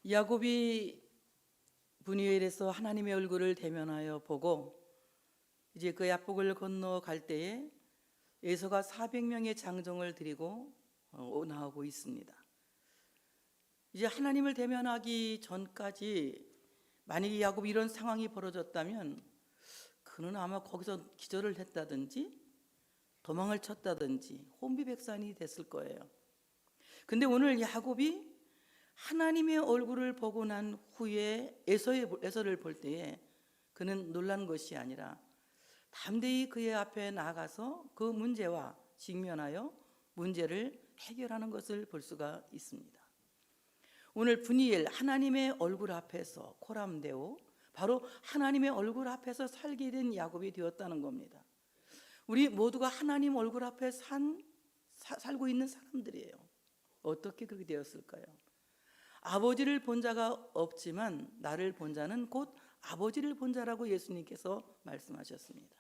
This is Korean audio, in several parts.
야곱이 분이엘에서 하나님의 얼굴을 대면하여 보고 이제 그 야복을 건너갈 때에 에서가 400명의 장정을 드리고 나오고 있습니다. 이제 하나님을 대면하기 전까지 만약에 야곱이 이런 상황이 벌어졌다면 그는 아마 거기서 기절을 했다든지 도망을 쳤다든지 혼비백산이 됐을 거예요. 근데 오늘 야곱이 하나님의 얼굴을 보고 난 후에 에서를 볼 때에 그는 놀란 것이 아니라 담대히 그의 앞에 나가서 그 문제와 직면하여 문제를 해결하는 것을 볼 수가 있습니다. 오늘 분이엘 하나님의 얼굴 앞에서 코람데오 바로 하나님의 얼굴 앞에서 살게 된 야곱이 되었다는 겁니다. 우리 모두가 하나님 얼굴 앞에 살고 있는 사람들이에요. 어떻게 그렇게 되었을까요? 아버지를 본 자가 없지만 나를 본 자는 곧 아버지를 본 자라고 예수님께서 말씀하셨습니다.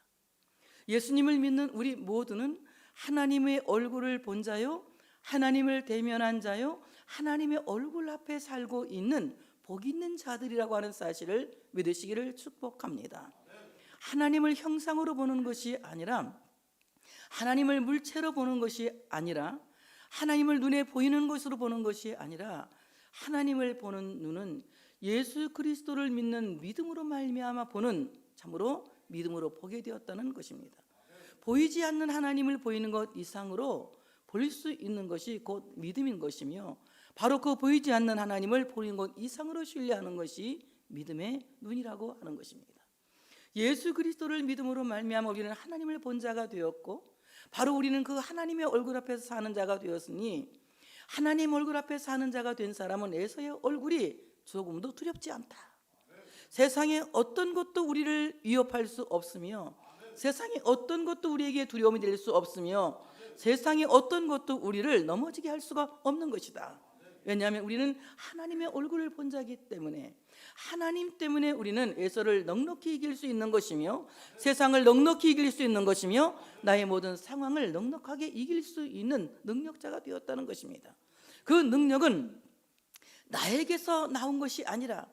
예수님을 믿는 우리 모두는 하나님의 얼굴을 본 자요, 하나님을 대면한 자요, 하나님의 얼굴 앞에 살고 있는 복 있는 자들이라고 하는 사실을 믿으시기를 축복합니다. 하나님을 형상으로 보는 것이 아니라, 하나님을 물체로 보는 것이 아니라, 하나님을 눈에 보이는 것으로 보는 것이 아니라 하나님을 보는 눈은 예수 그리스도를 믿는 믿음으로 말미암아 보는 참으로 믿음으로 보게 되었다는 것입니다. 보이지 않는 하나님을 보이는 것 이상으로 볼 수 있는 것이 곧 믿음인 것이며 바로 그 보이지 않는 하나님을 보이는 것 이상으로 신뢰하는 것이 믿음의 눈이라고 하는 것입니다. 예수 그리스도를 믿음으로 말미암아 우리는 하나님을 본 자가 되었고 바로 우리는 그 하나님의 얼굴 앞에서 사는 자가 되었으니 하나님 얼굴 앞에 사는 자가 된 사람은 에서의 얼굴이 조금도 두렵지 않다. 세상에 어떤 것도 우리를 위협할 수 없으며 세상에 어떤 것도 우리에게 두려움이 될 수 없으며 세상에 어떤 것도 우리를 넘어지게 할 수가 없는 것이다. 왜냐하면 우리는 하나님의 얼굴을 본 자이기 때문에 하나님 때문에 우리는 에서를 넉넉히 이길 수 있는 것이며 세상을 넉넉히 이길 수 있는 것이며 나의 모든 상황을 넉넉하게 이길 수 있는 능력자가 되었다는 것입니다. 그 능력은 나에게서 나온 것이 아니라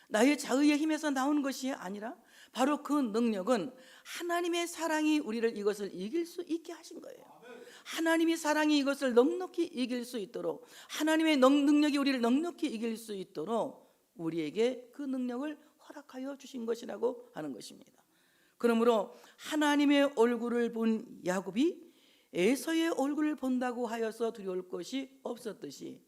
나의 자의의 힘에서 나온 것이 아니라 바로 그 능력은 하나님의 사랑이 우리를 이것을 이길 수 있게 하신 거예요. 하나님의 사랑이 이것을 넉넉히 이길 수 있도록 하나님의 능력이 우리를 넉넉히 이길 수 있도록 우리에게 그 능력을 허락하여 주신 것이라고 하는 것입니다. 그러므로 하나님의 얼굴을 본 야곱이 에서의 얼굴을 본다고 하여서 두려울 것이 없었듯이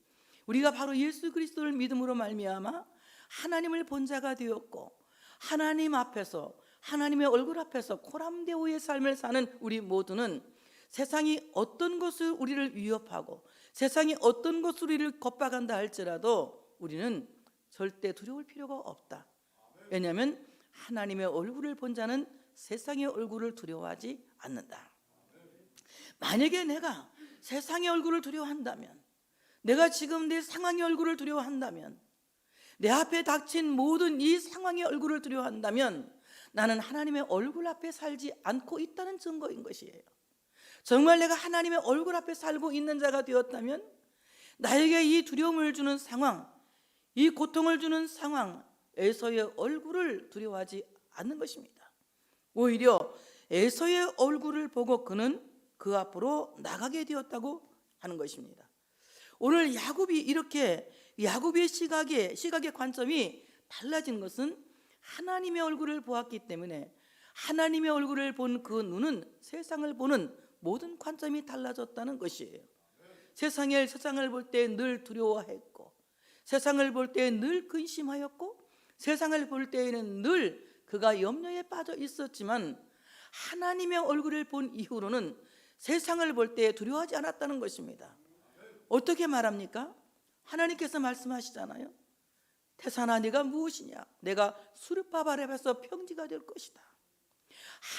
우리가 바로 예수 그리스도를 믿음으로 말미암아 하나님을 본 자가 되었고 하나님 앞에서 하나님의 얼굴 앞에서 코람데오의 삶을 사는 우리 모두는 세상이 어떤 것을 우리를 위협하고 세상이 어떤 것을 우리를 겁박한다 할지라도 우리는 절대 두려울 필요가 없다. 왜냐하면 하나님의 얼굴을 본 자는 세상의 얼굴을 두려워하지 않는다. 만약에 내가 세상의 얼굴을 두려워한다면, 내가 지금 내 상황의 얼굴을 두려워한다면, 내 앞에 닥친 모든 이 상황의 얼굴을 두려워한다면 나는 하나님의 얼굴 앞에 살지 않고 있다는 증거인 것이에요. 정말 내가 하나님의 얼굴 앞에 살고 있는 자가 되었다면 나에게 이 두려움을 주는 상황, 이 고통을 주는 상황, 에서의 얼굴을 두려워하지 않는 것입니다. 오히려 에서의 얼굴을 보고 그는 그 앞으로 나가게 되었다고 하는 것입니다. 오늘 야곱이 이렇게 야곱의 시각의 관점이 달라진 것은 하나님의 얼굴을 보았기 때문에 하나님의 얼굴을 본 그 눈은 세상을 보는 모든 관점이 달라졌다는 것이에요. 세상을 볼 때 늘 두려워했고 세상을 볼 때 늘 근심하였고 세상을 볼 때에는 늘 그가 염려에 빠져 있었지만 하나님의 얼굴을 본 이후로는 세상을 볼 때 두려워하지 않았다는 것입니다. 어떻게 말합니까? 하나님께서 말씀하시잖아요. 태산아 네가 무엇이냐? 내가 수르밥 아래에서 평지가 될 것이다.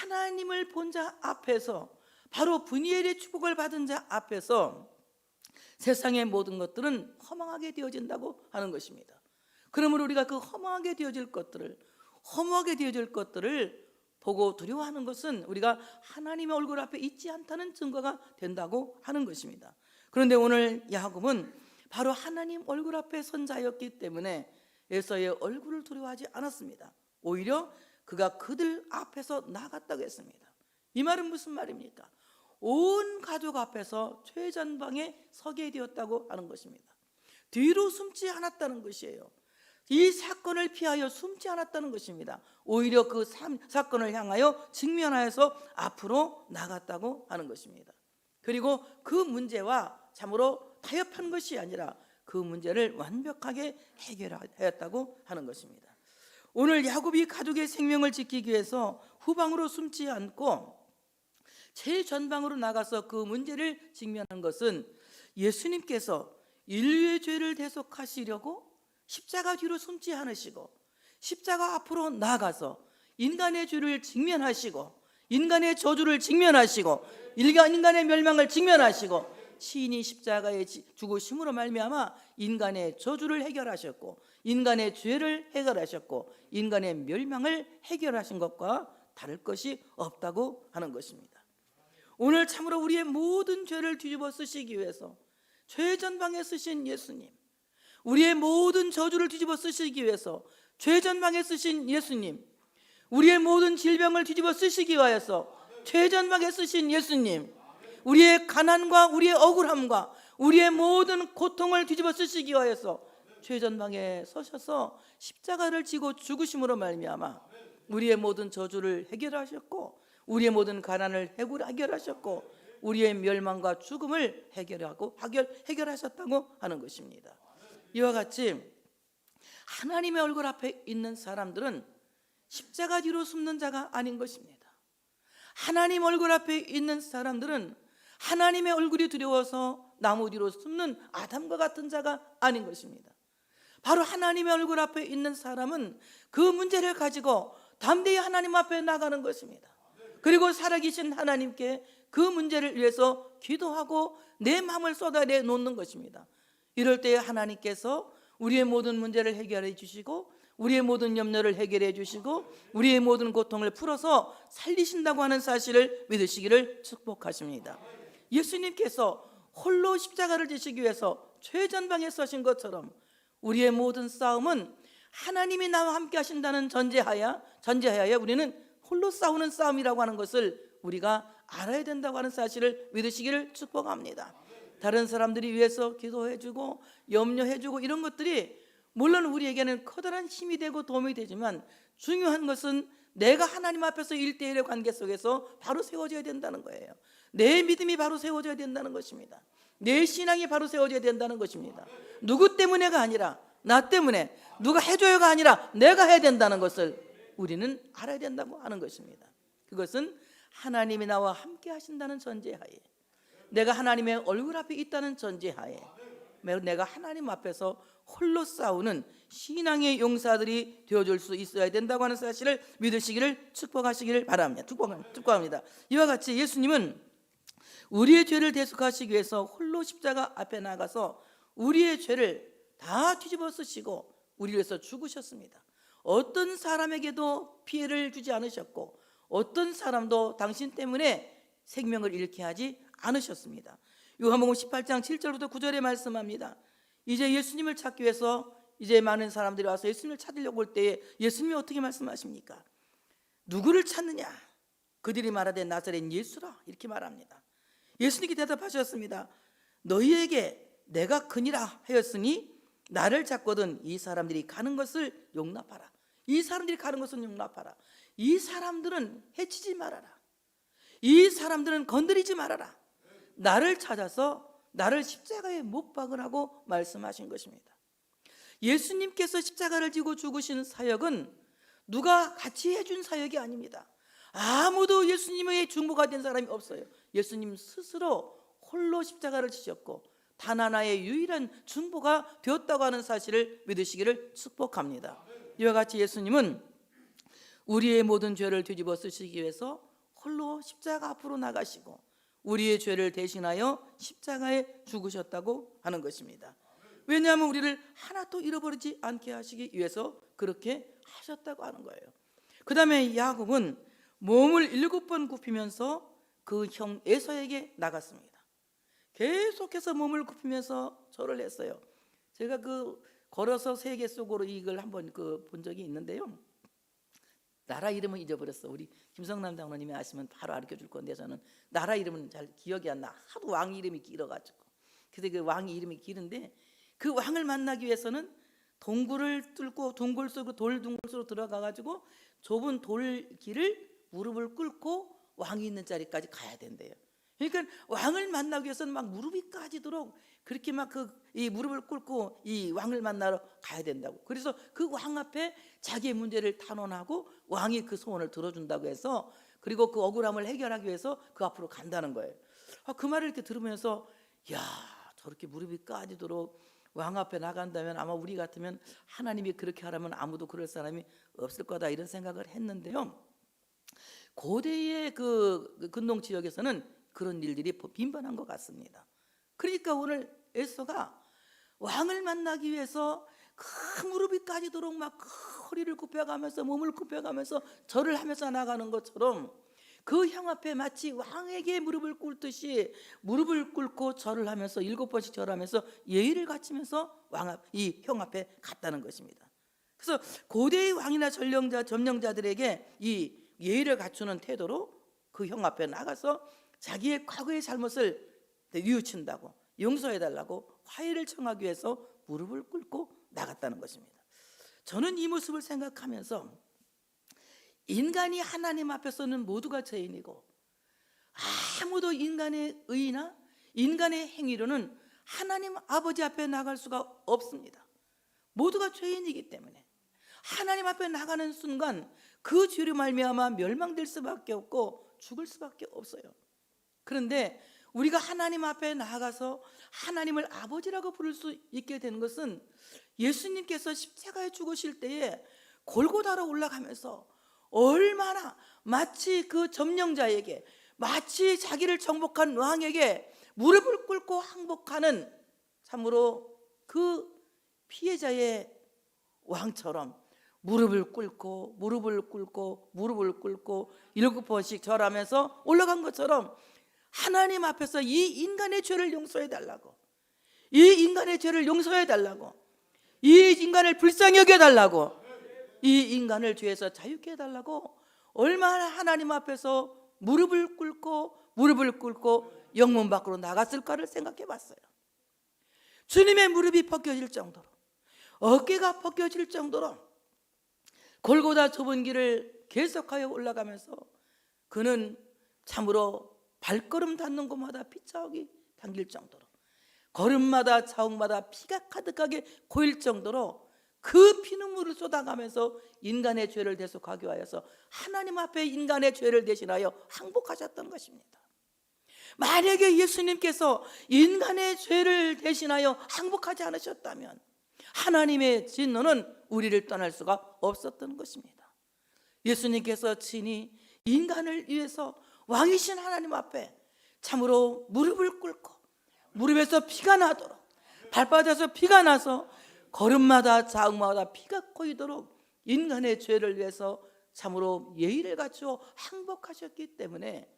하나님을 본 자 앞에서 바로 분이엘의 축복을 받은 자 앞에서 세상의 모든 것들은 허망하게 되어진다고 하는 것입니다. 그러므로 우리가 그 허무하게 되어질 것들을 보고 두려워하는 것은 우리가 하나님의 얼굴 앞에 있지 않다는 증거가 된다고 하는 것입니다. 그런데 오늘 야곱은 바로 하나님 얼굴 앞에 선 자였기 때문에 에서의 얼굴을 두려워하지 않았습니다. 오히려 그가 그들 앞에서 나갔다고 했습니다. 이 말은 무슨 말입니까? 온 가족 앞에서 최전방에 서게 되었다고 하는 것입니다. 뒤로 숨지 않았다는 것이에요. 이 사건을 피하여 숨지 않았다는 것입니다. 오히려 그 사건을 향하여 직면하여서 앞으로 나갔다고 하는 것입니다. 그리고 그 문제와 참으로 타협한 것이 아니라 그 문제를 완벽하게 해결하였다고 하는 것입니다. 오늘 야곱이 가족의 생명을 지키기 위해서 후방으로 숨지 않고 최전방으로 나가서 그 문제를 직면한 것은 예수님께서 인류의 죄를 대속하시려고 십자가 뒤로 숨지 않으시고 십자가 앞으로 나가서 인간의 죄를 직면하시고 인간의 저주를 직면하시고 인간의 멸망을 직면하시고 시인이 십자가에 죽으심으로 말미암아 인간의 저주를 해결하셨고 인간의 죄를 해결하셨고 인간의 멸망을 해결하신 것과 다를 것이 없다고 하는 것입니다. 오늘 참으로 우리의 모든 죄를 뒤집어 쓰시기 위해서 최전방에 쓰신 예수님, 우리의 모든 저주를 뒤집어 쓰시기 위해서 최전방에 쓰신 예수님, 우리의 모든 질병을 뒤집어 쓰시기 위하여서 최전방에 쓰신 예수님, 우리의 가난과 우리의 억울함과 우리의 모든 고통을 뒤집어 쓰시기 위하여서 최전방에 서셔서 십자가를 지고 죽으심으로 말미암아 우리의 모든 저주를 해결하셨고 우리의 모든 가난을 해결하셨고 우리의 멸망과 죽음을 해결하셨다고 하는 것입니다. 이와 같이 하나님의 얼굴 앞에 있는 사람들은 십자가 뒤로 숨는 자가 아닌 것입니다. 하나님 얼굴 앞에 있는 사람들은 하나님의 얼굴이 두려워서 나무 뒤로 숨는 아담과 같은 자가 아닌 것입니다. 바로 하나님의 얼굴 앞에 있는 사람은 그 문제를 가지고 담대히 하나님 앞에 나가는 것입니다. 그리고 살아계신 하나님께 그 문제를 위해서 기도하고 내 마음을 쏟아내 놓는 것입니다. 이럴 때 하나님께서 우리의 모든 문제를 해결해 주시고 우리의 모든 염려를 해결해 주시고 우리의 모든 고통을 풀어서 살리신다고 하는 사실을 믿으시기를 축복하십니다. 예수님께서 홀로 십자가를 지시기 위해서 최전방에 서신 것처럼 우리의 모든 싸움은 하나님이 나와 함께 하신다는 전제하에 우리는 홀로 싸우는 싸움이라고 하는 것을 우리가 알아야 된다고 하는 사실을 믿으시기를 축복합니다. 다른 사람들이 위해서 기도해주고 염려해주고 이런 것들이 물론 우리에게는 커다란 힘이 되고 도움이 되지만 중요한 것은 내가 하나님 앞에서 1대1의 관계 속에서 바로 세워져야 된다는 거예요. 내 믿음이 바로 세워져야 된다는 것입니다. 내 신앙이 바로 세워져야 된다는 것입니다. 누구 때문에가 아니라 나 때문에, 누가 해줘요가 아니라 내가 해야 된다는 것을 우리는 알아야 된다고 하는 것입니다. 그것은 하나님이 나와 함께 하신다는 전제하에, 내가 하나님의 얼굴 앞에 있다는 전제하에, 내가 하나님 앞에서 홀로 싸우는 신앙의 용사들이 되어줄 수 있어야 된다고 하는 사실을 믿으시기를 축복하시기를 바랍니다. 축복합니다. 이와 같이 예수님은 우리의 죄를 대속하시기 위해서 홀로 십자가 앞에 나가서 우리의 죄를 다 뒤집어 쓰시고 우리를 위해서 죽으셨습니다. 어떤 사람에게도 피해를 주지 않으셨고 어떤 사람도 당신 때문에 생명을 잃게 하지 않으셨습니다. 요한복음 18장 7절부터 9절에 말씀합니다. 이제 예수님을 찾기 위해서 이제 많은 사람들이 와서 예수님을 찾으려고 올 때에 예수님이 어떻게 말씀하십니까? 누구를 찾느냐? 그들이 말하되 나사렛 예수라 이렇게 말합니다. 예수님께 대답하셨습니다. 너희에게 내가 그니라 하였으니 나를 찾거든 이 사람들이 가는 것을 용납하라. 이 사람들이 가는 것은 용납하라. 이 사람들은 해치지 말아라. 이 사람들은 건드리지 말아라. 나를 찾아서 나를 십자가에 못 박으라고 말씀하신 것입니다. 예수님께서 십자가를 지고 죽으신 사역은 누가 같이 해준 사역이 아닙니다. 아무도 예수님의 중보가 된 사람이 없어요. 예수님 스스로 홀로 십자가를 지셨고 단 하나의 유일한 중보가 되었다고 하는 사실을 믿으시기를 축복합니다. 이와 같이 예수님은 우리의 모든 죄를 뒤집어 쓰시기 위해서 홀로 십자가 앞으로 나가시고 우리의 죄를 대신하여 십자가에 죽으셨다고 하는 것입니다. 왜냐하면 우리를 하나도 잃어버리지 않게 하시기 위해서 그렇게 하셨다고 하는 거예요. 그 다음에 야곱은 몸을 7번 굽히면서 그 형 에서에게 나갔습니다. 계속해서 몸을 굽히면서 절을 했어요. 제가 걸어서 세계 속으로 이걸 한번 본 적이 있는데요. 나라 이름은 잊어버렸어. 우리 김성남 장로님이 아시면 바로 알려 줄 건데 저는 나라 이름은 잘 기억이 안 나. 하도 왕 이름이 길어가지고. 그래서 그 왕 이름이 길은데 그 왕을 만나기 위해서는 동굴을 뚫고 동굴 속으로 동굴 속으로 들어가가지고 좁은 돌길을 무릎을 꿇고 왕이 있는 자리까지 가야 된대요. 그러니까 왕을 만나기 위해서는 막 무릎이 까지도록 그렇게 막 이 무릎을 꿇고 이 왕을 만나러 가야 된다고. 그래서 그 왕 앞에 자기의 문제를 탄원하고 왕이 그 소원을 들어준다고 해서, 그리고 그 억울함을 해결하기 위해서 그 앞으로 간다는 거예요. 그 말을 이렇게 들으면서 야, 저렇게 무릎이 까지도록 왕 앞에 나간다면 아마 우리 같으면 하나님이 그렇게 하라면 아무도 그럴 사람이 없을 거다, 이런 생각을 했는데요. 고대의 그 근동 지역에서는 그런 일들이 빈번한 것 같습니다. 그러니까 오늘 에스더가 왕을 만나기 위해서 그 무릎이 까지도록 막 허리를 굽혀가면서 몸을 굽혀가면서 절을 하면서 나가는 것처럼 그 형 앞에 마치 왕에게 무릎을 꿇듯이 무릎을 꿇고 절을 하면서 7번씩 절하면서 예의를 갖추면서 이 형 앞에 갔다는 것입니다. 그래서 고대의 왕이나 점령자들에게 이 예의를 갖추는 태도로 그 형 앞에 나가서 자기의 과거의 잘못을 뉘우친다고, 용서해달라고 화해를 청하기 위해서 무릎을 꿇고 나갔다는 것입니다. 저는 이 모습을 생각하면서 인간이 하나님 앞에서는 모두가 죄인이고 아무도 인간의 의나 인간의 행위로는 하나님 아버지 앞에 나갈 수가 없습니다. 모두가 죄인이기 때문에 하나님 앞에 나가는 순간 그 죄로 말미암아 멸망될 수밖에 없고 죽을 수밖에 없어요. 그런데 우리가 하나님 앞에 나아가서 하나님을 아버지라고 부를 수 있게 되는 것은 예수님께서 십자가에 죽으실 때에 골고다로 올라가면서 얼마나 마치 그 점령자에게, 마치 자기를 정복한 왕에게 무릎을 꿇고 항복하는 참으로 그 피해자의 왕처럼 무릎을 꿇고 7번씩 절하면서 올라간 것처럼 하나님 앞에서 이 인간의 죄를 용서해달라고, 이 인간의 죄를 용서해달라고, 이 인간을 불쌍히 여겨달라고, 이 인간을 죄에서 자유케 해달라고 얼마나 하나님 앞에서 무릎을 꿇고 영문 밖으로 나갔을까를 생각해 봤어요. 주님의 무릎이 벗겨질 정도로, 어깨가 벗겨질 정도로 골고다 좁은 길을 계속하여 올라가면서 그는 참으로 발걸음 닿는 곳마다 피자국이 당길 정도로, 걸음마다 자국마다 피가 가득하게 고일 정도로 그 피눈물을 쏟아가면서 인간의 죄를 대속하기 위하여서 하나님 앞에 인간의 죄를 대신하여 항복하셨던 것입니다. 만약에 예수님께서 인간의 죄를 대신하여 항복하지 않으셨다면 하나님의 진노는 우리를 떠날 수가 없었던 것입니다. 예수님께서 친히 인간을 위해서 왕이신 하나님 앞에 참으로 무릎을 꿇고 무릎에서 피가 나도록, 발바닥에서 피가 나서 걸음마다 자국마다 피가 고이도록 인간의 죄를 위해서 참으로 예의를 갖추어 항복하셨기 때문에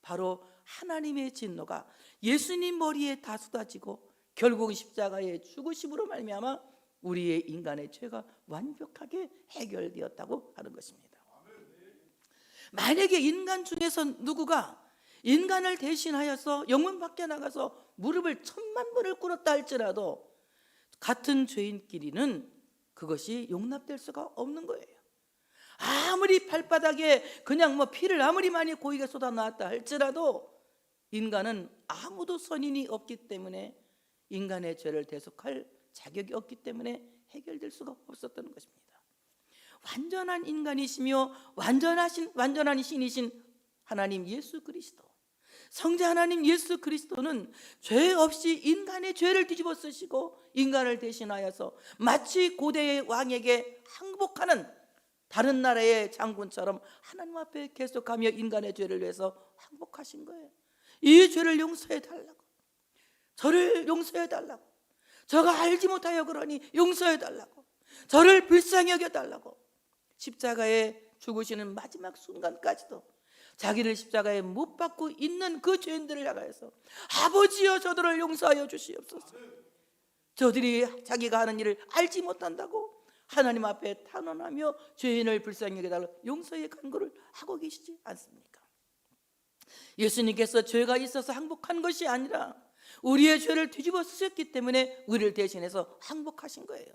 바로 하나님의 진노가 예수님 머리에 다 쏟아지고 결국 십자가의 죽으심으로 말미암아 우리의 인간의 죄가 완벽하게 해결되었다고 하는 것입니다. 만약에 인간 중에서 누구가 인간을 대신하여서 영문 밖에 나가서 무릎을 10,000번을 꿇었다 할지라도 같은 죄인끼리는 그것이 용납될 수가 없는 거예요. 아무리 발바닥에 그냥 피를 아무리 많이 고이게 쏟아놨다 할지라도 인간은 아무도 선인이 없기 때문에 인간의 죄를 대속할 자격이 없기 때문에 해결될 수가 없었던 것입니다. 완전한 인간이시며 완전한 신이신 하나님 예수 그리스도, 성자 하나님 예수 그리스도는 죄 없이 인간의 죄를 뒤집어 쓰시고 인간을 대신하여서 마치 고대의 왕에게 항복하는 다른 나라의 장군처럼 하나님 앞에 계속하며 인간의 죄를 위해서 항복하신 거예요. 이 죄를 용서해 달라고, 저를 용서해 달라고, 저가 알지 못하여 그러니 용서해 달라고, 저를 불쌍히 여겨 달라고 십자가에 죽으시는 마지막 순간까지도 자기를 십자가에 못 박고 있는 그 죄인들을 향하여서 아버지여 저들을 용서하여 주시옵소서. 저들이 자기가 하는 일을 알지 못한다고 하나님 앞에 탄원하며 죄인을 불쌍히 여겨달라 용서의 간구를 하고 계시지 않습니까? 예수님께서 죄가 있어서 항복한 것이 아니라 우리의 죄를 뒤집어 쓰셨기 때문에 우리를 대신해서 항복하신 거예요.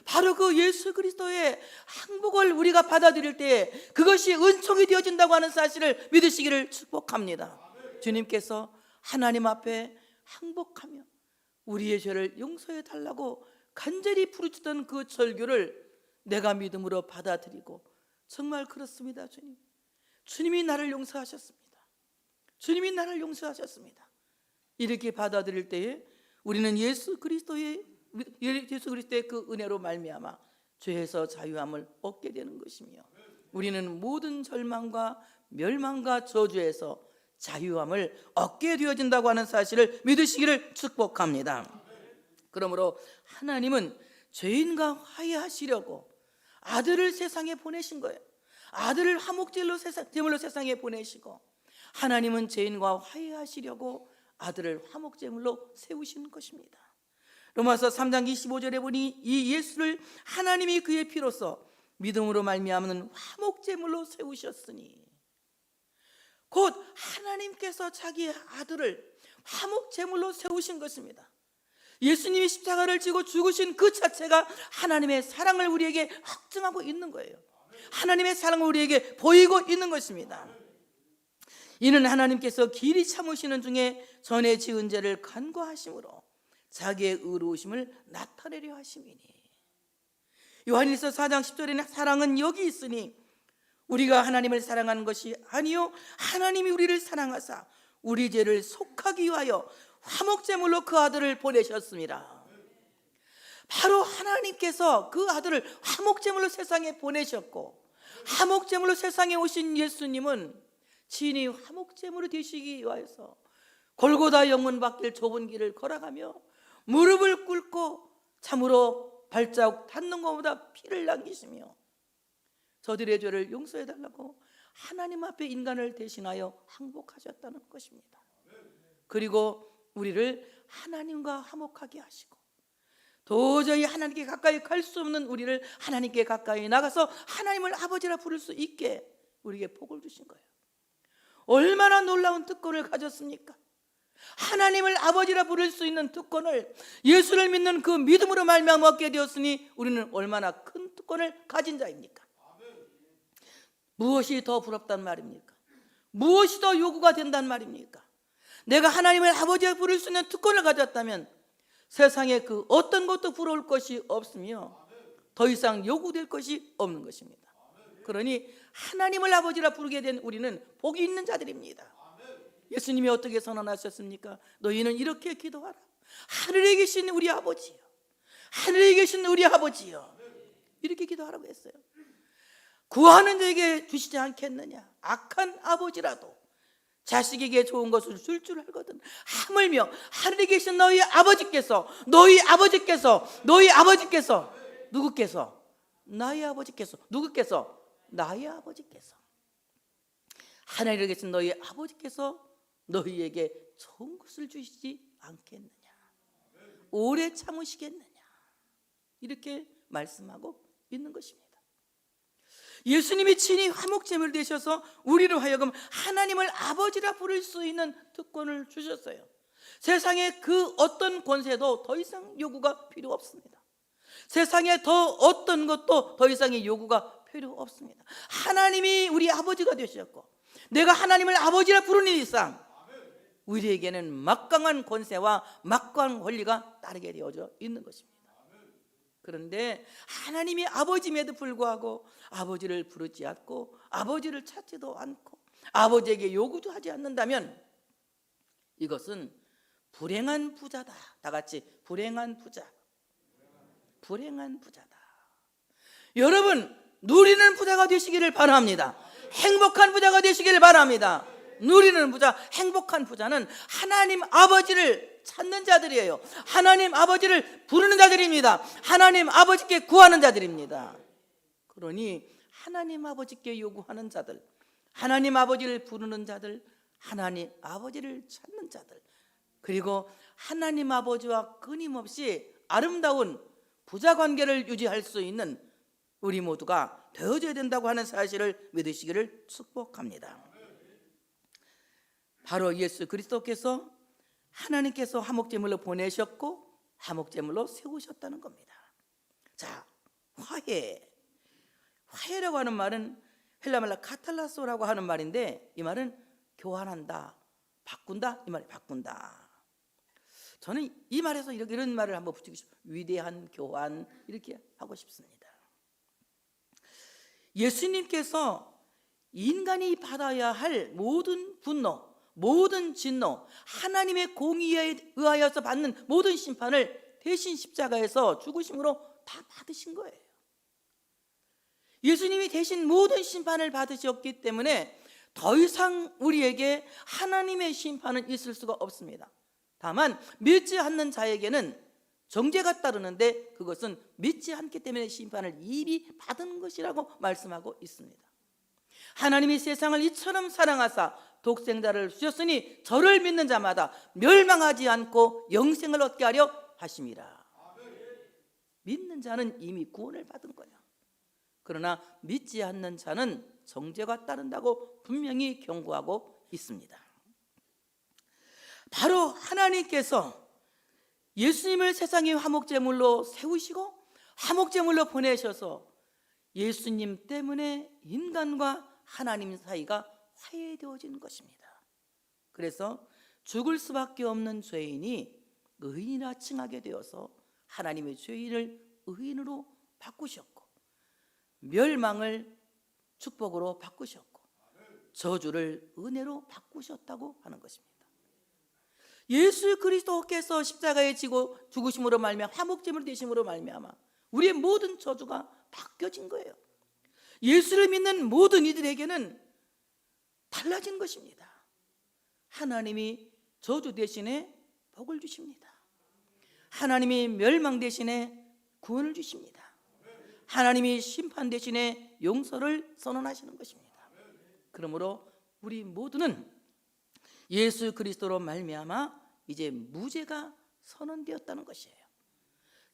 바로 그 예수 그리스도의 항복을 우리가 받아들일 때 그것이 은총이 되어진다고 하는 사실을 믿으시기를 축복합니다. 주님께서 하나님 앞에 항복하며 우리의 죄를 용서해 달라고 간절히 부르짖던 그 절규를 내가 믿음으로 받아들이고 정말 그렇습니다. 주님이 나를 용서하셨습니다. 주님이 나를 용서하셨습니다. 이렇게 받아들일 때에 우리는 예수 그리스도의 그 은혜로 말미암아 죄에서 자유함을 얻게 되는 것이며 우리는 모든 절망과 멸망과 저주에서 자유함을 얻게 되어진다고 하는 사실을 믿으시기를 축복합니다. 그러므로 하나님은 죄인과 화해하시려고 아들을 세상에 보내신 거예요. 아들을 화목제물로 세상에 보내시고 하나님은 죄인과 화해하시려고 아들을 화목제물로 세우신 것입니다. 로마서 3장 25절에 보니 이 예수를 하나님이 그의 피로써 믿음으로 말미암는 화목제물로 세우셨으니 곧 하나님께서 자기의 아들을 화목제물로 세우신 것입니다. 예수님이 십자가를 지고 죽으신 그 자체가 하나님의 사랑을 우리에게 확증하고 있는 거예요. 하나님의 사랑을 우리에게 보이고 있는 것입니다. 이는 하나님께서 길이 참으시는 중에 전에 지은 죄를 간과하심으로 자기의 의로우심을 나타내려 하심이니 요한일서 4장 10절에는 사랑은 여기 있으니 우리가 하나님을 사랑하는 것이 아니요 하나님이 우리를 사랑하사 우리 죄를 속하기 위하여 화목제물로 그 아들을 보내셨습니다. 바로 하나님께서 그 아들을 화목제물로 세상에 보내셨고 화목제물로 세상에 오신 예수님은 친히 화목제물로 되시기 위하여서 골고다 영문밖에 좁은 길을 걸어가며 무릎을 꿇고 참으로 발자국 닿는 것보다 피를 남기시며 저들의 죄를 용서해달라고 하나님 앞에 인간을 대신하여 항복하셨다는 것입니다. 그리고 우리를 하나님과 화목하게 하시고 도저히 하나님께 가까이 갈 수 없는 우리를 하나님께 가까이 나가서 하나님을 아버지라 부를 수 있게 우리에게 복을 주신 거예요. 얼마나 놀라운 특권을 가졌습니까? 하나님을 아버지라 부를 수 있는 특권을 예수를 믿는 그 믿음으로 말미암아 얻게 되었으니 우리는 얼마나 큰 특권을 가진 자입니까? 무엇이 더 부럽단 말입니까? 무엇이 더 요구가 된단 말입니까? 내가 하나님을 아버지라 부를 수 있는 특권을 가졌다면 세상에 그 어떤 것도 부러울 것이 없으며 더 이상 요구될 것이 없는 것입니다. 그러니 하나님을 아버지라 부르게 된 우리는 복이 있는 자들입니다. 예수님이 어떻게 선언하셨습니까? 너희는 이렇게 기도하라. 하늘에 계신 우리 아버지요, 하늘에 계신 우리 아버지요, 이렇게 기도하라고 했어요. 구하는 자에게 주시지 않겠느냐? 악한 아버지라도 자식에게 좋은 것을 줄 줄 알거든. 하물며 하늘에 계신 너희 아버지께서 누구께서? 나의 아버지께서. 누구께서? 나의 아버지께서. 하늘에 계신 너희 아버지께서 너희에게 좋은 것을 주시지 않겠느냐? 오래 참으시겠느냐? 이렇게 말씀하고 있는 것입니다. 예수님이 친히 화목제물 되셔서 우리로 하여금 하나님을 아버지라 부를 수 있는 특권을 주셨어요. 세상에 그 어떤 권세도 더 이상 요구가 필요 없습니다. 세상에 더 어떤 것도 더 이상의 요구가 필요 없습니다. 하나님이 우리 아버지가 되셨고 내가 하나님을 아버지라 부르는 이상 우리에게는 막강한 권세와 막강한 권리가 따르게 되어져 있는 것입니다. 그런데 하나님이 아버지임에도 불구하고 아버지를 부르지 않고 아버지를 찾지도 않고 아버지에게 요구도 하지 않는다면 이것은 불행한 부자다. 다 같이 불행한 부자다. 여러분, 누리는 부자가 되시기를 바랍니다. 행복한 부자가 되시기를 바랍니다. 누리는 부자, 행복한 부자는 하나님 아버지를 찾는 자들이에요. 하나님 아버지를 부르는 자들입니다. 하나님 아버지께 구하는 자들입니다. 그러니 하나님 아버지께 요구하는 자들, 하나님 아버지를 부르는 자들, 하나님 아버지를 찾는 자들, 그리고 하나님 아버지와 끊임없이 아름다운 부자관계를 유지할 수 있는 우리 모두가 되어져야 된다고 하는 사실을 믿으시기를 축복합니다. 바로 예수 그리스도께서 하나님께서 화목제물로 보내셨고 화목제물로 세우셨다는 겁니다. 자, 화해라고 하는 말은 헬라말로 카탈라소라고 하는 말인데, 이 말은 교환한다, 바꾼다, 이 말이 바꾼다. 저는 이 말에서 이런 말을 한번 붙이고 싶어요. 위대한 교환, 이렇게 하고 싶습니다. 예수님께서 인간이 받아야 할 모든 분노, 모든 진노, 하나님의 공의에 의하여서 받는 모든 심판을 대신 십자가에서 죽으심으로 다 받으신 거예요. 예수님이 대신 모든 심판을 받으셨기 때문에 더 이상 우리에게 하나님의 심판은 있을 수가 없습니다. 다만 믿지 않는 자에게는 정죄가 따르는데, 그것은 믿지 않기 때문에 심판을 이미 받은 것이라고 말씀하고 있습니다. 하나님이 세상을 이처럼 사랑하사 독생자를 주셨으니 저를 믿는 자마다 멸망하지 않고 영생을 얻게 하려 하심이라. 믿는 자는 이미 구원을 받은 거야. 그러나 믿지 않는 자는 정죄가 따른다고 분명히 경고하고 있습니다. 바로 하나님께서 예수님을 세상의 화목제물로 세우시고 화목제물로 보내셔서 예수님 때문에 인간과 하나님 사이가 화해되어진 것입니다. 그래서 죽을 수밖에 없는 죄인이 의인이라 칭하게 되어서 하나님의 죄인을 의인으로 바꾸셨고, 멸망을 축복으로 바꾸셨고, 저주를 은혜로 바꾸셨다고 하는 것입니다. 예수 그리스도께서 십자가에 지고 죽으심으로 말미암아 화목제물 되심으로 말미암아 우리의 모든 저주가 바뀌어진 거예요. 예수를 믿는 모든 이들에게는 달라진 것입니다. 하나님이 저주 대신에 복을 주십니다. 하나님이 멸망 대신에 구원을 주십니다. 하나님이 심판 대신에 용서를 선언하시는 것입니다. 그러므로 우리 모두는 예수 그리스도로 말미암아 이제 무죄가 선언되었다는 것이에요.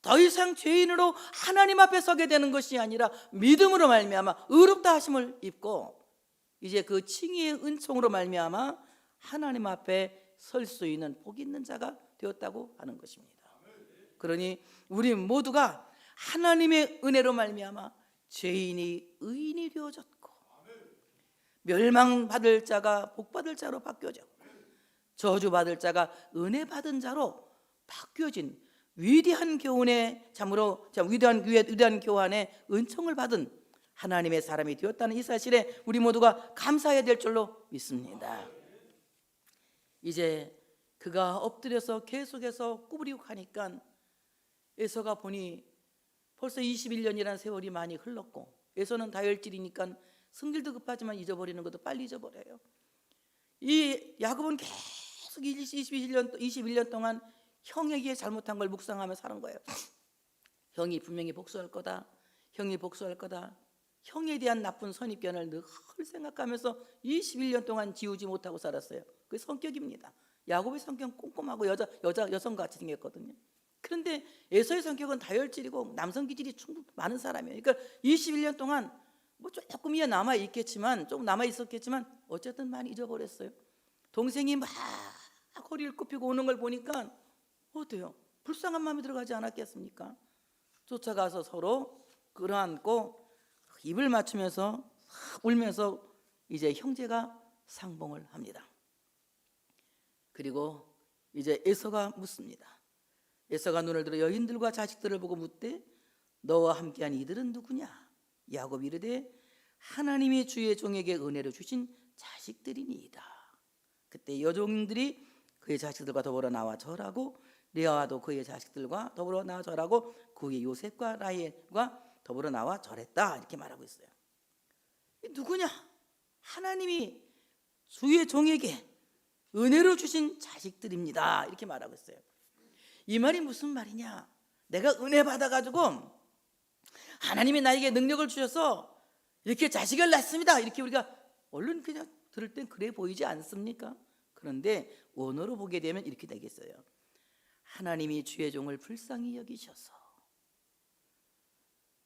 더 이상 죄인으로 하나님 앞에 서게 되는 것이 아니라 믿음으로 말미암아 의롭다 하심을 입고 이제 그 칭의의 은총으로 말미암아 하나님 앞에 설 수 있는 복 있는 자가 되었다고 하는 것입니다. 그러니 우리 모두가 하나님의 은혜로 말미암아 죄인이 의인이 되어졌고, 멸망받을 자가 복받을 자로 바뀌어졌고, 저주받을 자가 은혜받은 자로 바뀌어진 위대한 교훈의 참으로 위대한 교환의 은총을 받은 하나님의 사람이 되었다는 이 사실에 우리 모두가 감사해야 될 줄로 믿습니다. 이제 그가 엎드려서 계속해서 꾸부리고 가니까 에서가 보니 벌써 21년이라는 세월이 많이 흘렀고, 에서는 다혈질이니까 성질도 급하지만 잊어버리는 것도 빨리 잊어버려요. 이 야곱은 계속 21년 동안 형에게 잘못한 걸 묵상하며 사는 거예요. 형이 분명히 복수할 거다, 형이 복수할 거다. 형에 대한 나쁜 선입견을 늘 생각하면서 21년 동안 지우지 못하고 살았어요. 그게 성격입니다. 야곱의 성격은 꼼꼼하고 여성같이 생겼거든요. 그런데 에서의 성격은 다혈질이고 남성 기질이 충분히 많은 사람이에요. 그러니까 21년 동안 뭐 조금이야 남아 있겠지만, 조금 남아 있었겠지만 어쨌든 많이 잊어버렸어요. 동생이 막 허리를 굽히고 오는 걸 보니까 어때요? 불쌍한 마음이 들어가지 않았겠습니까? 쫓아가서 서로 끌어안고 입을 맞추면서 울면서 이제 형제가 상봉을 합니다. 그리고 이제 에서가 묻습니다. 에서가 눈을 들어 여인들과 자식들을 보고 묻되 너와 함께한 이들은 누구냐? 야곱이 이르되 하나님이 주의 종에게 은혜로 주신 자식들이니이다. 그때 여종들이 그의 자식들과 더불어 나와 절하고, 레아도 그의 자식들과 더불어 나와 절하고 그의 요셉과 라헬과 더불어 나와 절했다, 이렇게 말하고 있어요. 누구냐? 하나님이 주의 종에게 은혜로 주신 자식들입니다, 이렇게 말하고 있어요. 이 말이 무슨 말이냐? 내가 은혜 받아가지고 하나님이 나에게 능력을 주셔서 이렇게 자식을 낳습니다, 이렇게 우리가 얼른 그냥 들을 땐 그래 보이지 않습니까? 그런데 원어로 보게 되면 이렇게 되겠어요. 하나님이 주의 종을 불쌍히 여기셔서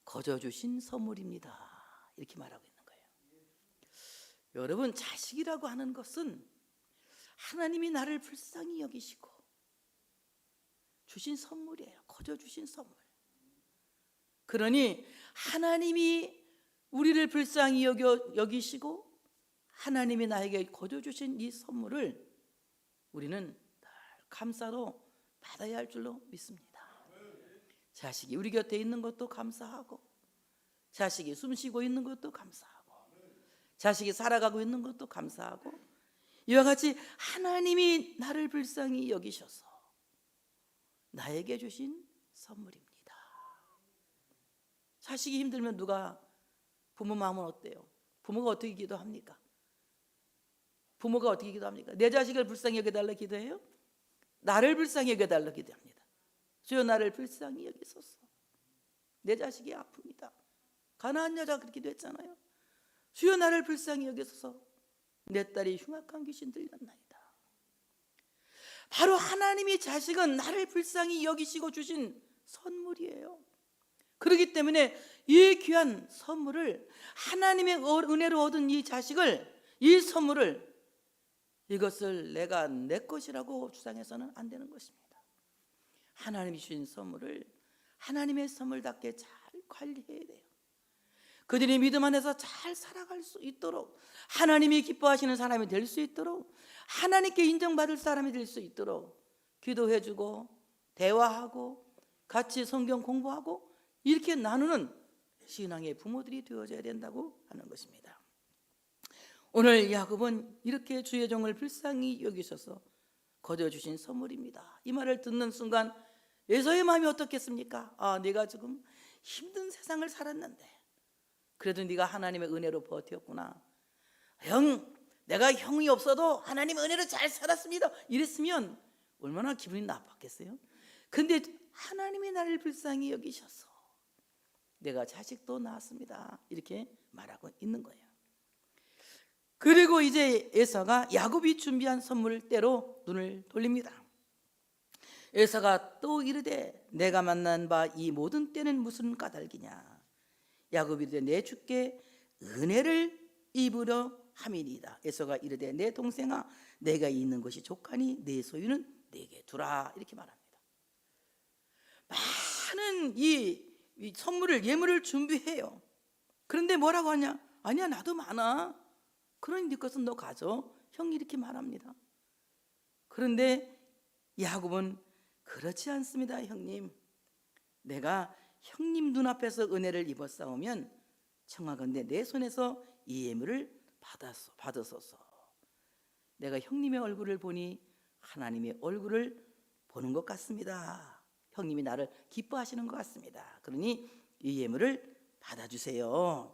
거저 주신 선물입니다. 이렇게 말하고 있는 거예요. 여러분, 자식이라고 하는 것은 하나님이 나를 불쌍히 여기시고 주신 선물이에요. 거저 주신 선물. 그러니 하나님이 우리를 불쌍히 여기시고 하나님이 나에게 거저 주신 이 선물을 우리는 늘 감사로 받아야 할 줄로 믿습니다. 자식이 우리 곁에 있는 것도 감사하고, 자식이 숨쉬고 있는 것도 감사하고, 자식이 살아가고 있는 것도 감사하고, 이와 같이 하나님이 나를 불쌍히 여기셔서 나에게 주신 선물입니다. 자식이 힘들면 누가, 부모 마음은 어때요? 부모가 어떻게 기도합니까? 부모가 어떻게 기도합니까? 내 자식을 불쌍히 여겨달라 기도해요? 나를 불쌍히 여겨달라 기도합니다. 주여 나를 불쌍히 여기소서. 내 자식이 아픕니다. 가나안 여자가 그렇게 기도했잖아요. 주여 나를 불쌍히 여기소서. 내 딸이 흉악한 귀신 들렸나이다. 바로 하나님이 자식은 나를 불쌍히 여기시고 주신 선물이에요. 그렇기 때문에 이 귀한 선물을, 하나님의 은혜로 얻은 이 자식을, 이 선물을, 이것을 내가 내 것이라고 주장해서는 안 되는 것입니다. 하나님이 주신 선물을 하나님의 선물답게 잘 관리해야 돼요. 그들이 믿음 안에서 잘 살아갈 수 있도록, 하나님이 기뻐하시는 사람이 될 수 있도록, 하나님께 인정받을 사람이 될 수 있도록 기도해주고 대화하고 같이 성경 공부하고 이렇게 나누는 신앙의 부모들이 되어져야 된다고 하는 것입니다. 오늘 야곱은 이렇게 주의 종을 불쌍히 여기셔서 거저 주신 선물입니다. 이 말을 듣는 순간 에서의 마음이 어떻겠습니까? 아, 내가 지금 힘든 세상을 살았는데 그래도 네가 하나님의 은혜로 버텼구나. 내가 형이 없어도 하나님의 은혜로 잘 살았습니다. 이랬으면 얼마나 기분이 나빴겠어요? 근데 하나님이 나를 불쌍히 여기셔서 내가 자식도 낳았습니다. 이렇게 말하고 있는 거예요. 그리고 이제 에서가 야곱이 준비한 선물대로 눈을 돌립니다. 에서가 또 이르되 내가 만난 바 이 모든 때는 무슨 까닭이냐. 야곱이 이르되 내 주께 은혜를 입으려 함이니이다. 에서가 이르되 내 동생아 내가 있는 것이 족하니 내 소유는 내게 두라. 이렇게 말합니다. 많은 이 선물을, 예물을 준비해요. 그런데 뭐라고 하냐? 아니야, 나도 많아. 그러니 네 것은 너 가져. 형이 이렇게 말합니다. 그런데 야곱은 그렇지 않습니다. 형님, 내가 형님 눈앞에서 은혜를 입었사오면 청하건대 내 손에서 이 예물을 받으소서. 내가 형님의 얼굴을 보니 하나님의 얼굴을 보는 것 같습니다. 형님이 나를 기뻐하시는 것 같습니다. 그러니 이 예물을 받아주세요.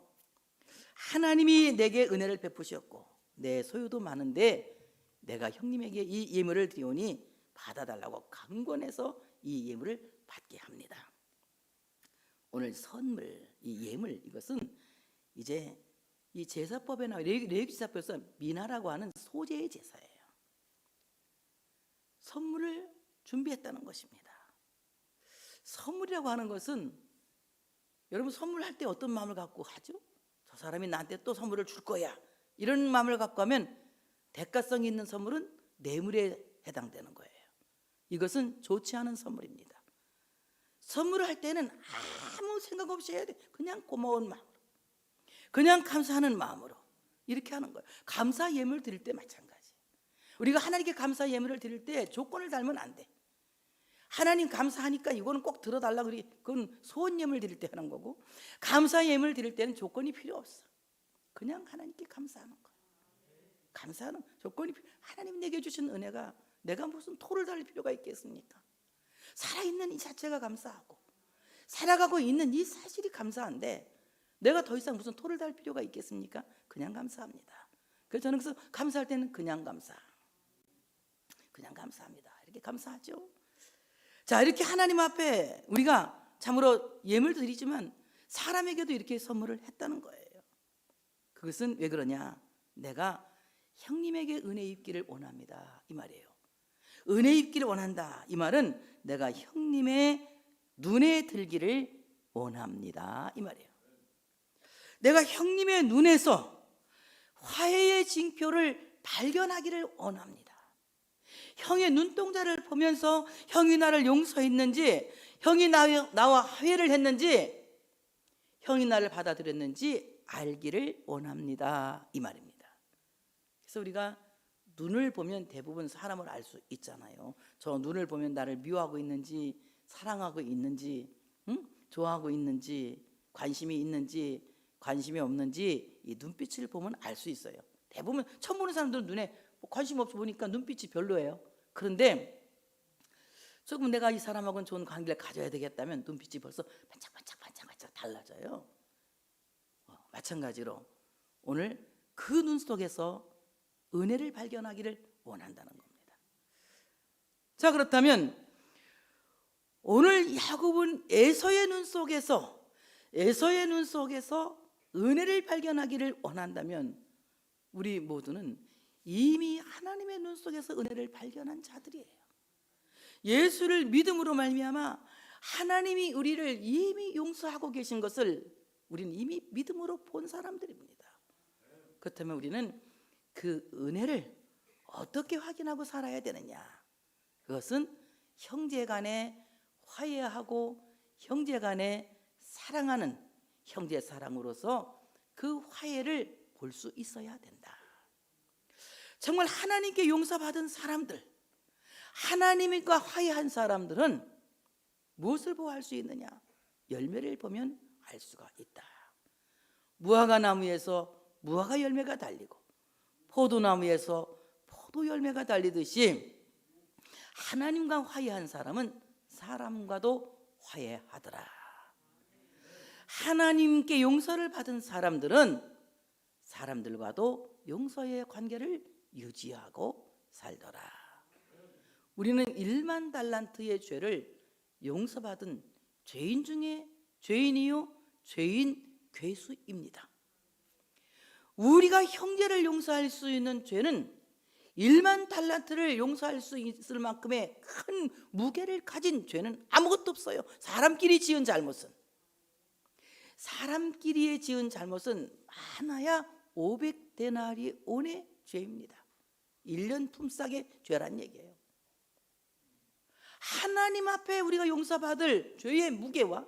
하나님이 내게 은혜를 베푸셨고 내 소유도 많은데 내가 형님에게 이 예물을 드리오니 받아달라고 강권해서 이 예물을 받게 합니다. 오늘 선물, 이 예물, 이것은 이제 이 제사법에 나와 레위기제사법에서 미나라고 하는 소재의 제사예요. 선물을 준비했다는 것입니다. 선물이라고 하는 것은, 여러분 선물할 때 어떤 마음을 갖고 하죠? 저 사람이 나한테 또 선물을 줄 거야, 이런 마음을 갖고 하면 대가성이 있는 선물은 뇌물에 해당되는 거예요. 이것은 좋지 않은 선물입니다. 선물을 할 때는 아무 생각 없이 해야 돼. 그냥 고마운 마음으로, 그냥 감사하는 마음으로 이렇게 하는 거예요. 감사 예물 드릴 때 마찬가지. 우리가 하나님께 감사 예물을 드릴 때 조건을 달면 안 돼. 하나님 감사하니까 이거는 꼭 들어달라고, 그건 소원 예물 드릴 때 하는 거고, 감사 예물 드릴 때는 조건이 필요 없어. 그냥 하나님께 감사하는 거예요. 감사하는 조건이, 하나님 내게 주신 은혜가 내가 무슨 토를 달릴 필요가 있겠습니까? 살아있는 이 자체가 감사하고 살아가고 있는 이 사실이 감사한데 내가 더 이상 무슨 토를 달 필요가 있겠습니까? 그냥 감사합니다. 그래서 저는 그래서 감사할 때는 그냥 감사합니다. 이렇게 감사하죠. 자, 이렇게 하나님 앞에 우리가 참으로 예물도 드리지만 사람에게도 이렇게 선물을 했다는 거예요. 그것은 왜 그러냐? 내가 형님에게 은혜 입기를 원합니다, 이 말이에요. 은혜 입기를 원한다, 이 말은 내가 형님의 눈에 들기를 원합니다, 이 말이에요. 내가 형님의 눈에서 화해의 징표를 발견하기를 원합니다. 형의 눈동자를 보면서 형이 나를 용서했는지, 형이 나와 화해를 했는지, 형이 나를 받아들였는지 알기를 원합니다, 이 말입니다. 그래서 우리가 눈을 보면 대부분 사람을 알 수 있잖아요. 저 눈을 보면 나를 미워하고 있는지, 사랑하고 있는지, 좋아하고 있는지, 관심이 있는지, 관심이 없는지 이 눈빛을 보면 알 수 있어요. 대부분 처음 보는 사람들은 눈에 관심 없어 보니까 눈빛이 별로예요. 그런데 조금 내가 이 사람하고는 좋은 관계를 가져야 되겠다면 눈빛이 벌써 반짝반짝 달라져요. 마찬가지로 오늘 그 눈 속에서 은혜를 발견하기를 원한다는 겁니다. 자, 그렇다면 오늘 야곱은 에서의 눈 속에서 은혜를 발견하기를 원한다면 우리 모두는 이미 하나님의 눈 속에서 은혜를 발견한 자들이에요. 예수를 믿음으로 말미암아 하나님이 우리를 이미 용서하고 계신 것을 우리는 이미 믿음으로 본 사람들입니다. 그렇다면 우리는 그 은혜를 어떻게 확인하고 살아야 되느냐? 그것은 형제간에 화해하고 형제간에 사랑하는 형제 사랑으로서 그 화해를 볼 수 있어야 된다. 정말 하나님께 용서받은 사람들, 하나님과 화해한 사람들은 무엇을 보호할 수 있느냐? 열매를 보면 알 수가 있다. 무화과 나무에서 무화과 열매가 달리고 포도나무에서 포도 열매가 달리듯이 하나님과 화해한 사람은 사람과도 화해하더라. 하나님께 용서를 받은 사람들은 사람들과도 용서의 관계를 유지하고 살더라. 우리는 1만 달란트의 죄를 용서받은 죄인 중에 죄인이요 죄인 괴수입니다. 우리가 형제를 용서할 수 있는 죄는 1만 달란트를 용서할 수 있을 만큼의 큰 무게를 가진 죄는 아무것도 없어요. 사람끼리 지은 잘못은 많아야 500데나리온의 죄입니다. 1년 품삯의 죄란 얘기예요. 하나님 앞에 우리가 용서받을 죄의 무게와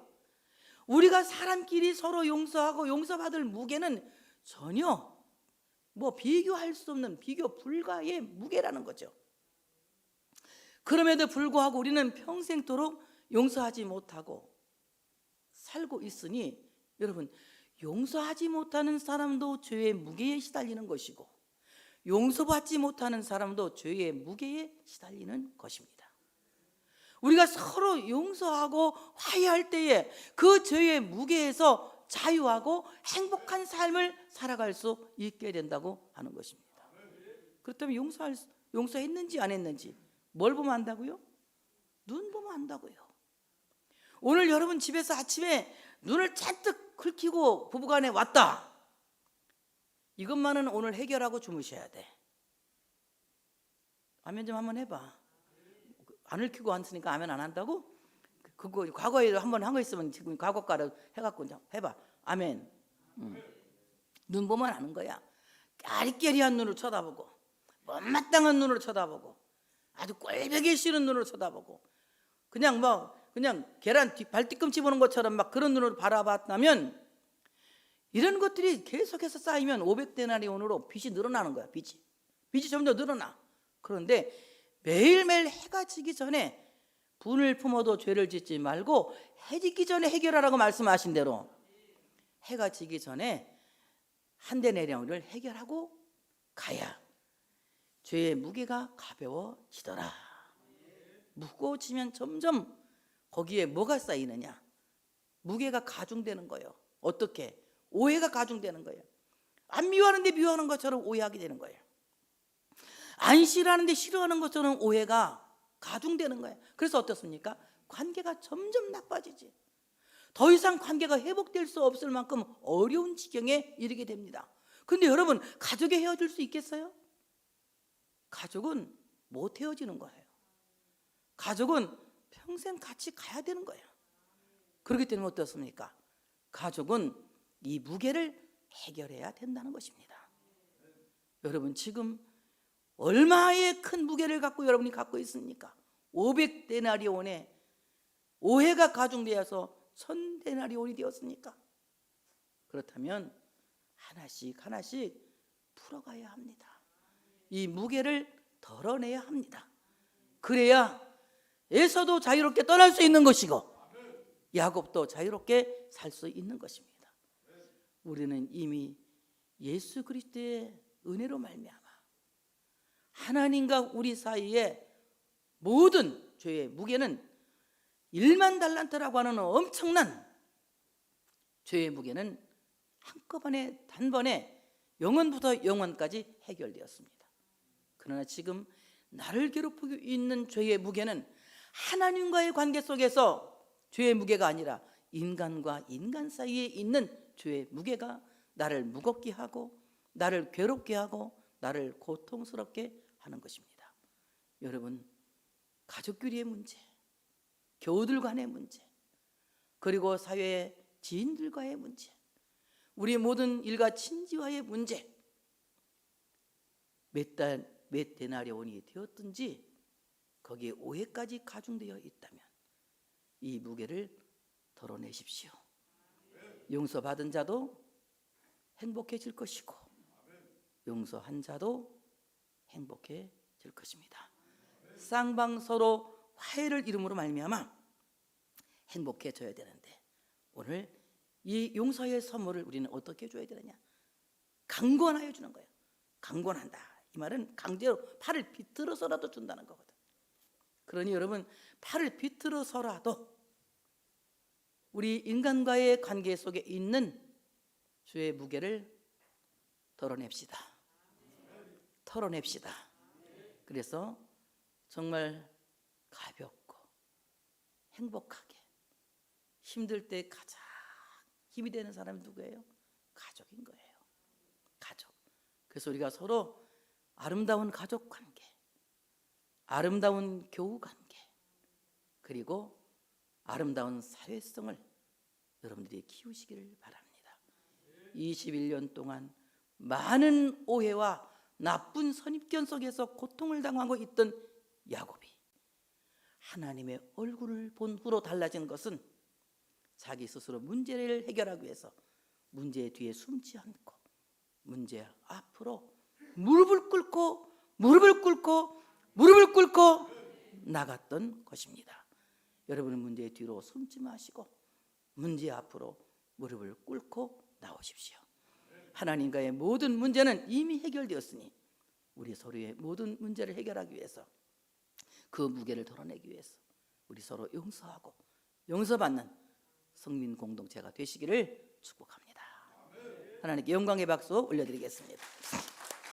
우리가 사람끼리 서로 용서하고 용서받을 무게는 전혀 비교할 수 없는 비교 불가의 무게라는 거죠. 그럼에도 불구하고 우리는 평생토록 용서하지 못하고 살고 있으니 여러분, 용서하지 못하는 사람도 죄의 무게에 시달리는 것이고 용서받지 못하는 사람도 죄의 무게에 시달리는 것입니다. 우리가 서로 용서하고 화해할 때에 그 죄의 무게에서 자유하고 행복한 삶을 살아갈 수 있게 된다고 하는 것입니다. 그렇다면 용서했는지 안 했는지 뭘 보면 안다고요? 눈 보면 안다고요. 오늘 여러분 집에서 아침에 눈을 잔뜩 긁히고 부부간에 왔다. 이것만은 오늘 해결하고 주무셔야 돼. 아멘 좀 한번 해봐. 안 긁히고 왔으니까 아멘 안 한다고? 그거 과거에 한번 한 거 있으면 지금 과거가로 해갖고 해봐. 아멘. 눈 보면 아는 거야. 까리까리한 눈으로 쳐다보고 못마땅한 눈으로 쳐다보고 아주 꼴보기 싫은 눈으로 쳐다보고 그냥 계란 발뒤꿈치 보는 것처럼 막 그런 눈으로 바라봤다면 이런 것들이 계속해서 쌓이면 500데나리온으로 빚이 늘어나는 거야. 빚이 점점 늘어나. 그런데 매일매일 해가 지기 전에 분을 품어도 죄를 짓지 말고 해 지기 전에 해결하라고 말씀하신 대로 해가 지기 전에 한 데나리온을 해결하고 가야 죄의 무게가 가벼워지더라. 무거워지면 점점 거기에 뭐가 쌓이느냐? 무게가 가중되는 거예요. 어떻게? 오해가 가중되는 거예요. 안 미워하는데 미워하는 것처럼 오해하게 되는 거예요. 안 싫어하는데 싫어하는 것처럼 오해가 가중되는 거예요. 그래서 어떻습니까? 관계가 점점 나빠지지. 더 이상 관계가 회복될 수 없을 만큼 어려운 지경에 이르게 됩니다. 근데 여러분, 가족이 헤어질 수 있겠어요? 가족은 못 헤어지는 거예요. 가족은 평생 같이 가야 되는 거예요. 그렇기 때문에 어떻습니까? 가족은 이 무게를 해결해야 된다는 것입니다. 여러분, 지금 얼마의 큰 무게를 갖고 여러분이 갖고 있습니까? 500데나리온에 오해가 가중되어서 1000데나리온이 되었습니까? 그렇다면 하나씩 하나씩 풀어가야 합니다. 이 무게를 덜어내야 합니다. 그래야 에서도 자유롭게 떠날 수 있는 것이고 야곱도 자유롭게 살 수 있는 것입니다. 우리는 이미 예수 그리스도의 은혜로 말미암아 하나님과 우리 사이에 모든 죄의 무게는 1만 달란트라고 하는 엄청난 죄의 무게는 한꺼번에 단번에 영원부터 영원까지 해결되었습니다. 그러나 지금 나를 괴롭히고 있는 죄의 무게는 하나님과의 관계 속에서 죄의 무게가 아니라 인간과 인간 사이에 있는 죄의 무게가 나를 무겁게 하고 나를 괴롭게 하고 나를 고통스럽게 하는 것입니다. 여러분, 가족끼리의 문제, 교우들 간의 문제, 그리고 사회의 지인들과의 문제, 우리 모든 일가 친지와의 문제, 몇 데나리온이 되었든지 거기에 오해까지 가중되어 있다면 이 무게를 덜어내십시오. 용서받은 자도 행복해질 것이고 용서한 자도 행복해질 것입니다. 쌍방 서로 화해를 이름으로 말미암아 행복해져야 되는데 오늘 이 용서의 선물을 우리는 어떻게 줘야 되느냐? 강권하여 주는 거예요. 강권한다. 이 말은 강제로 팔을 비틀어서라도 준다는 거거든. 그러니 여러분, 팔을 비틀어서라도 우리 인간과의 관계 속에 있는 죄의 무게를 덜어냅시다. 털어냅시다. 그래서 정말 가볍고 행복하게 힘들 때 가장 힘이 되는 사람이 누구예요? 가족인 거예요. 가족. 그래서 우리가 서로 아름다운 가족 관계, 아름다운 교우 관계, 그리고 아름다운 사회성을 여러분들이 키우시기를 바랍니다. 21년 동안 많은 오해와 나쁜 선입견 속에서 고통을 당하고 있던 야곱이 하나님의 얼굴을 본 후로 달라진 것은 자기 스스로 문제를 해결하기 위해서 문제 뒤에 숨지 않고 문제 앞으로 무릎을 꿇고 나갔던 것입니다. 여러분은 문제 뒤로 숨지 마시고 문제 앞으로 무릎을 꿇고 나오십시오. 하나님과의 모든 문제는 이미 해결되었으니 우리 서로의 모든 문제를 해결하기 위해서 그 무게를 덜어내기 위해서 우리 서로 용서하고 용서받는 성민 공동체가 되시기를 축복합니다. 하나님께 영광의 박수 올려드리겠습니다.